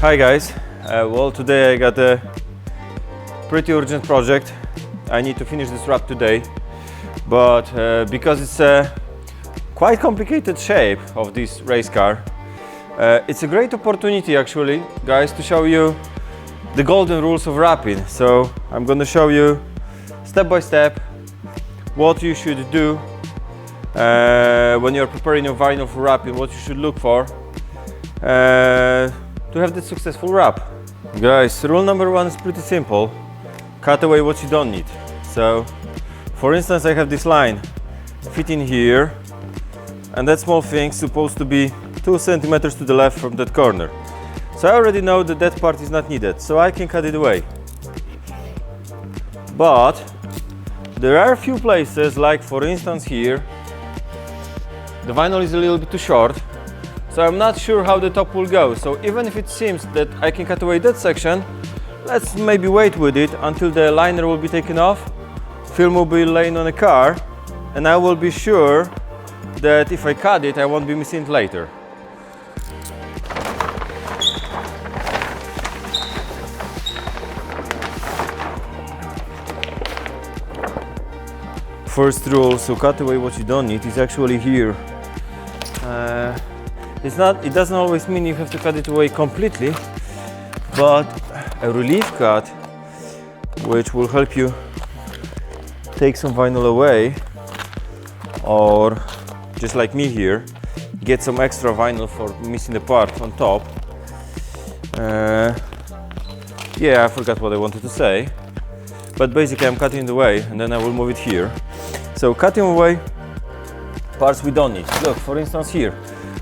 Hi guys, well today I got a pretty urgent project. I need to finish this wrap today, but because it's a quite complicated shape of this race car, it's a great opportunity actually, guys, to show you the golden rules of wrapping. So I'm going to show you step by step what you should do when you're preparing your vinyl for wrapping, what you should look for to have this successful wrap. Guys, rule number one is pretty simple. Cut away what you don't need. So, for instance, I have this line fitting here, and that small thing is supposed to be 2 centimeters to the left from that corner. So I already know that that part is not needed, so I can cut it away. But there are a few places, like for instance here, the vinyl is a little bit too short, so I'm not sure how the top will go. So even if it seems that I can cut away that section, let's maybe wait with it until the liner will be taken off, film will be laying on a car, and I will be sure that if I cut it, I won't be missing it later. First rule, so cut away what you don't need, is actually here. It doesn't always mean you have to cut it away completely, but a relief cut, which will help you take some vinyl away, or just like me here, get some extra vinyl for missing the part on top. Yeah, I forgot what I wanted to say, but basically I'm cutting it away and then I will move it here. So cutting away parts we don't need. Look, for instance here,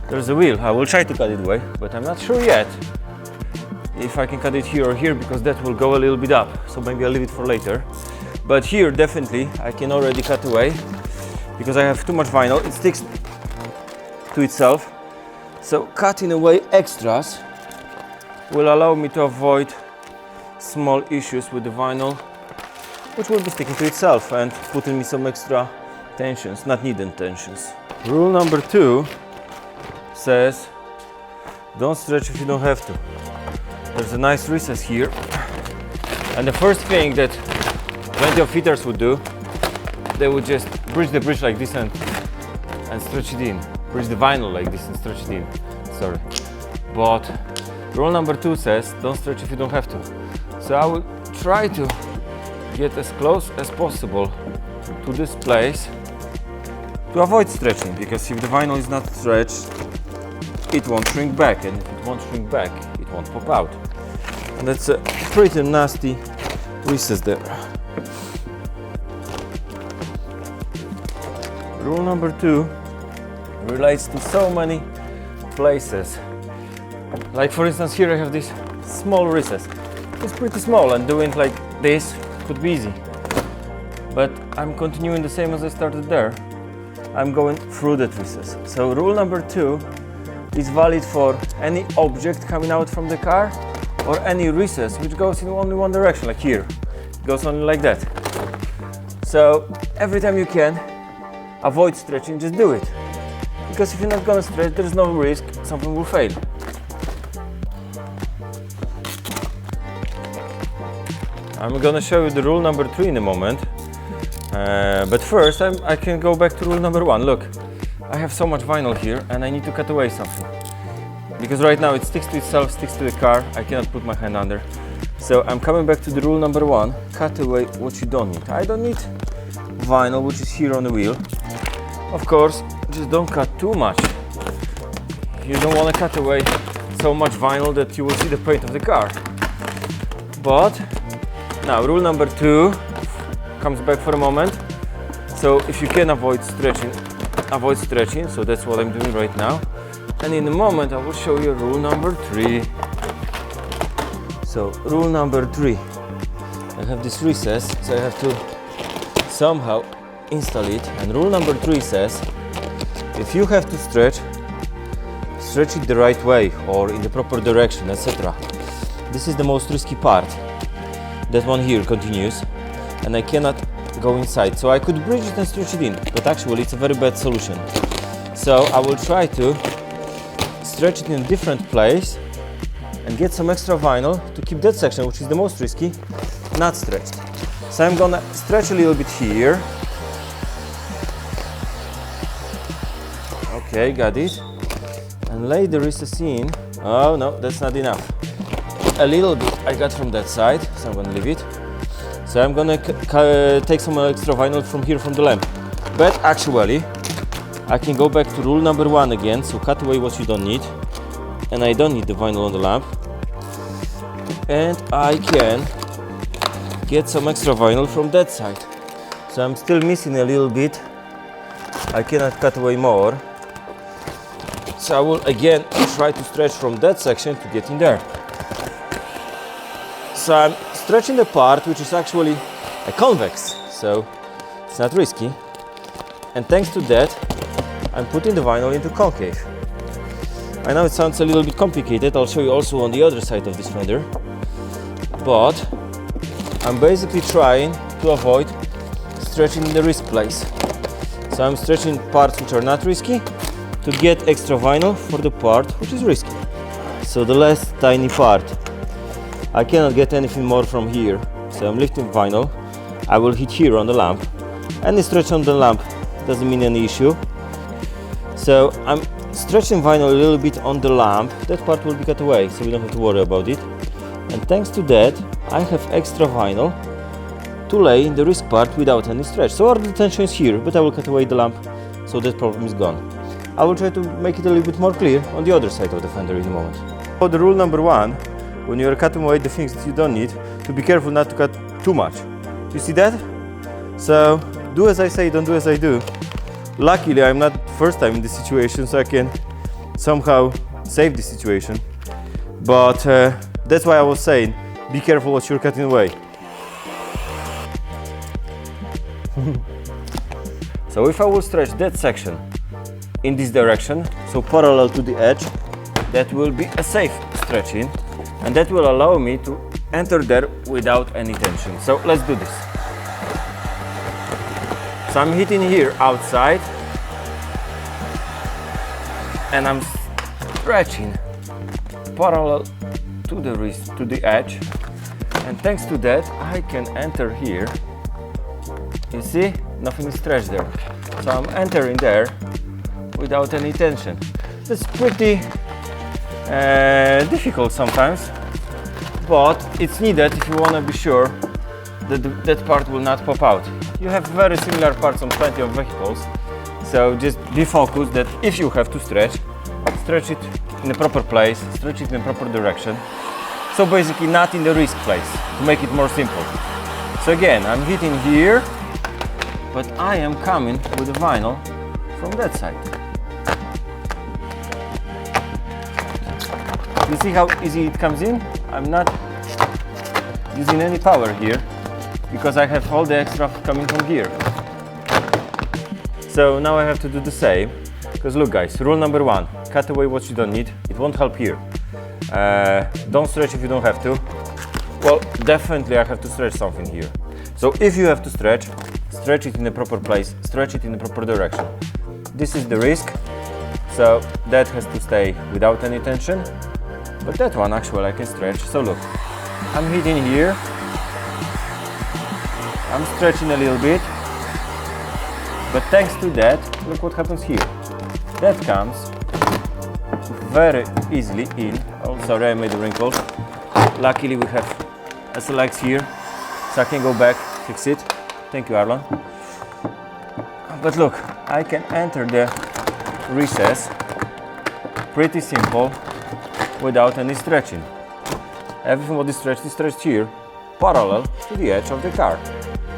there's a wheel. I will try to cut it away, but I'm not sure yet if I can cut it here or here, because that will go a little bit up. So maybe I'll leave it for later. But here definitely I can already cut away, because I have too much vinyl. It sticks to itself. So cutting away extras will allow me to avoid small issues with the vinyl, which will be sticking to itself and putting me some extra tensions, not needed tensions. Rule number 2 says, don't stretch if you don't have to. There's a nice recess here, and the first thing that plenty of fitters would do, they would just bridge the bridge like this and stretch it in. Bridge the vinyl like this and stretch it in. Sorry. But rule number 2 says, don't stretch if you don't have to. So I will try to get as close as possible to this place to avoid stretching, because if the vinyl is not stretched, it won't shrink back, and if it won't shrink back, it won't pop out. And that's a pretty nasty recess there. Rule number 2 relates to so many places. Like for instance here I have this small recess. It's pretty small, and doing like this could be easy. But I'm continuing the same as I started there. I'm going through that recess. So rule number 2 is valid for any object coming out from the car, or any recess which goes in only one direction, like here. It goes only like that. So every time you can avoid stretching, just do it. Because if you're not gonna stretch, there's no risk something will fail. I'm gonna show you the rule number 3 in a moment. But first I can go back to rule number 1. Look, I have so much vinyl here and I need to cut away something. Because right now it sticks to itself, sticks to the car, I cannot put my hand under. So I'm coming back to the rule number 1, cut away what you don't need. I don't need vinyl, which is here on the wheel. Of course, just don't cut too much. You don't want to cut away so much vinyl that you will see the paint of the car. But now rule number 2 comes back for a moment. So if you can avoid stretching, avoid stretching. So that's what I'm doing right now. And in a moment I will show you rule number 3. So rule number 3, I have this recess, so I have to somehow install it. And rule number 3 says, if you have to stretch it the right way or in the proper direction, etc. This is the most risky part. That one here continues, and I cannot go inside. So I could bridge it and stretch it in, but actually it's a very bad solution. So I will try to stretch it in a different place and get some extra vinyl to keep that section, which is the most risky, not stretched. So I'm gonna stretch a little bit here. Okay, got it. And lay the recess in. Oh no, that's not enough. A little bit I got from that side, so I'm gonna leave it. So I'm gonna take some extra vinyl from here from the lamp. But actually, I can go back to rule number 1 again, so cut away what you don't need. And I don't need the vinyl on the lamp. And I can get some extra vinyl from that side. So I'm still missing a little bit. I cannot cut away more. So I will again try to stretch from that section to get in there. So I'm stretching the part which is actually a convex, so it's not risky. And thanks to that, I'm putting the vinyl into concave. I know it sounds a little bit complicated, I'll show you also on the other side of this fender. But I'm basically trying to avoid stretching in the risk place. So I'm stretching parts which are not risky to get extra vinyl for the part which is risky. So the last tiny part. I cannot get anything more from here. So I'm lifting vinyl. I will hit here on the lamp. Any stretch on the lamp doesn't mean any issue. So I'm stretching vinyl a little bit on the lamp. That part will be cut away, so we don't have to worry about it. And thanks to that, I have extra vinyl to lay in the risk part without any stretch. So all the tension is here, but I will cut away the lamp, so that problem is gone. I will try to make it a little bit more clear on the other side of the fender in a moment. So the rule number 1, when you are cutting away the things that you don't need, to be careful not to cut too much. You see that? So do as I say, don't do as I do. Luckily, I'm not first time in this situation, so I can somehow save this situation. But that's why I was saying, be careful what you're cutting away. So if I will stretch that section in this direction, so parallel to the edge, that will be a safe stretching, and that will allow me to enter there without any tension. So let's do this. So I'm hitting here outside, and I'm stretching parallel to the wrist, to the edge, and thanks to that I can enter here. You see, nothing is stretched there, so I'm entering there without any tension. It's pretty difficult sometimes, but it's needed if you want to be sure that that part will not pop out. You have very similar parts on plenty of vehicles, so just be focused that if you have to stretch it in the proper place, stretch it in the proper direction. So basically not in the risk place, to make it more simple. So again, I'm hitting here, but I am coming with the vinyl from that side. You see how easy it comes in? I'm not using any power here, because I have all the extra coming from here. So now I have to do the same, because look guys, rule number 1, cut away what you don't need, it won't help here. Don't stretch if you don't have to. Well, definitely I have to stretch something here. So if you have to stretch it in the proper place, stretch it in the proper direction. This is the risk, so that has to stay without any tension, but that one actually I can stretch. So look, I'm hitting here, I'm stretching a little bit, but thanks to that, look what happens here. That comes very easily in. Oh, sorry, I made a wrinkle. Luckily we have SLX here, so I can go back, fix it. Thank you, Arlon. But look, I can enter the recess pretty simple without any stretching. Everything what is stretched here, parallel to the edge of the car.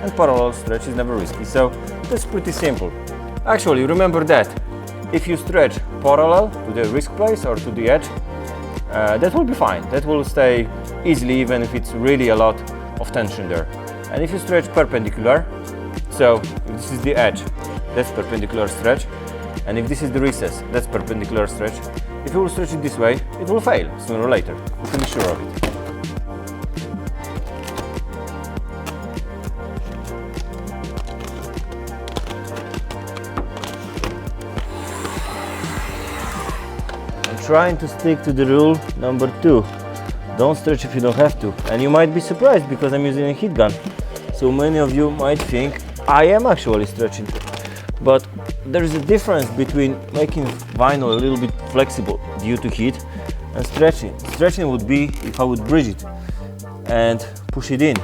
And parallel stretch is never risky, so that's pretty simple. Actually, remember that if you stretch parallel to the risk place or to the edge, that will be fine. That will stay easily even if it's really a lot of tension there. And if you stretch perpendicular, so if this is the edge, that's perpendicular stretch, and if this is the recess, that's perpendicular stretch. If you will stretch it this way, it will fail sooner or later. You can be sure of it. I'm trying to stick to the rule number 2. Don't stretch if you don't have to. And you might be surprised because I'm using a heat gun. So many of you might think I am actually stretching. But there is a difference between making vinyl a little bit flexible due to heat and stretching. Stretching would be if I would bridge it and push it in.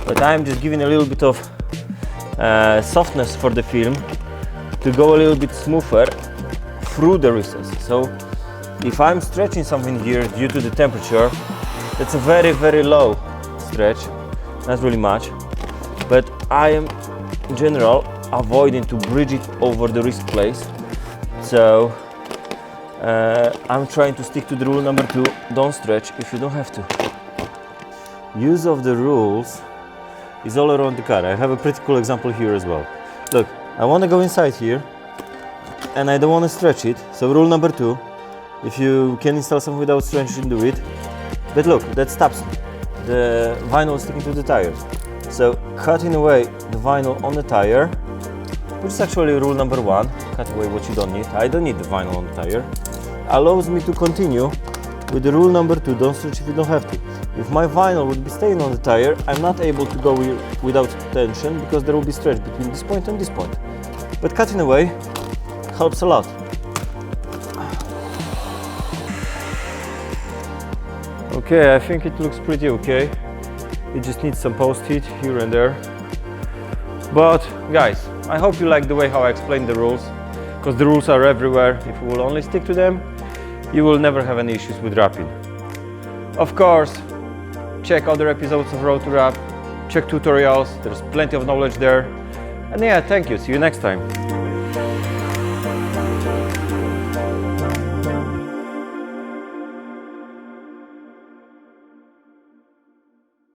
But I'm just giving a little bit of softness for the film to go a little bit smoother through the recess. So if I'm stretching something here due to the temperature, that's a very, very low stretch, not really much. But I am, in general, avoiding to bridge it over the wrist place. So I'm trying to stick to the rule number 2, don't stretch if you don't have to. Use of the rules is all around the car. I have a pretty cool example here as well. Look, I want to go inside here and I don't want to stretch it. So rule number 2, if you can install something without stretching, do it. But look, that stops me. The vinyl is sticking to the tire. So cutting away the vinyl on the tire, which is actually rule number 1, cut away what you don't need. I don't need the vinyl on the tire. Allows me to continue with the rule number 2, don't stretch if you don't have to. If my vinyl would be staying on the tire, I'm not able to go without tension because there will be stretch between this point and this point. But cutting away helps a lot. Okay, I think it looks pretty okay. It just needs some post-heat here and there. But guys, I hope you like the way how I explained the rules, because the rules are everywhere. If you will only stick to them, you will never have any issues with wrapping. Of course, check other episodes of Road to Wrap, check tutorials, there's plenty of knowledge there. And yeah, thank you, see you next time.